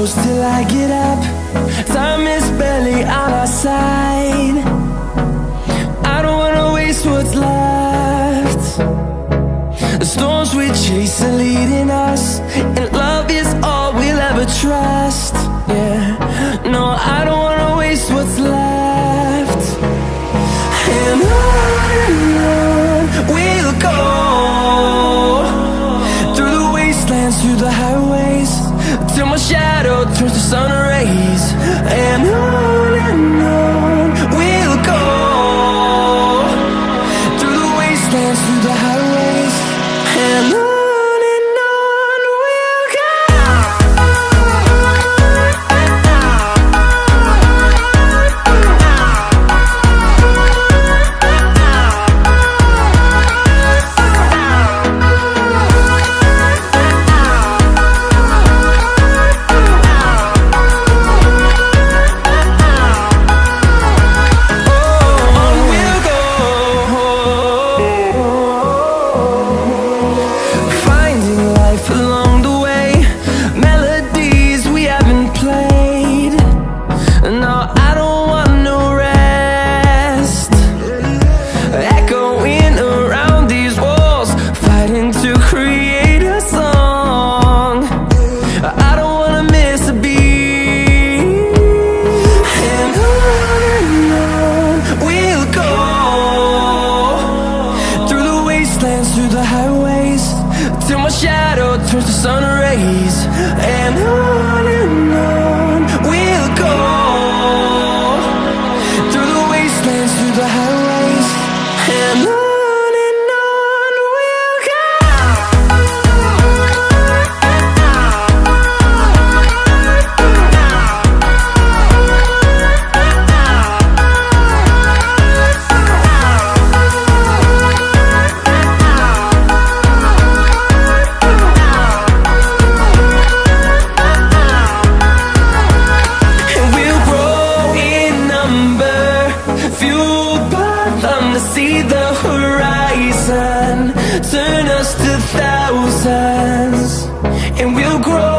close till I get up. Time is barely on our side. I don't wanna waste what's left. The storms we chase are leading us, and love is all we'll ever trust. Yeah, no, I don't wanna waste what's left. And on we'll go, through the wastelands, through the highways, till my shadow turns to sun rays. And on we'll go, through the wastelands, through the highways, and on we'll go. Through the highways, till my shadow turns to sun rays. And on we'll go, through the wastelands, through the highways, and on we'll go. See the horizon turn us to thousands, and we'll grow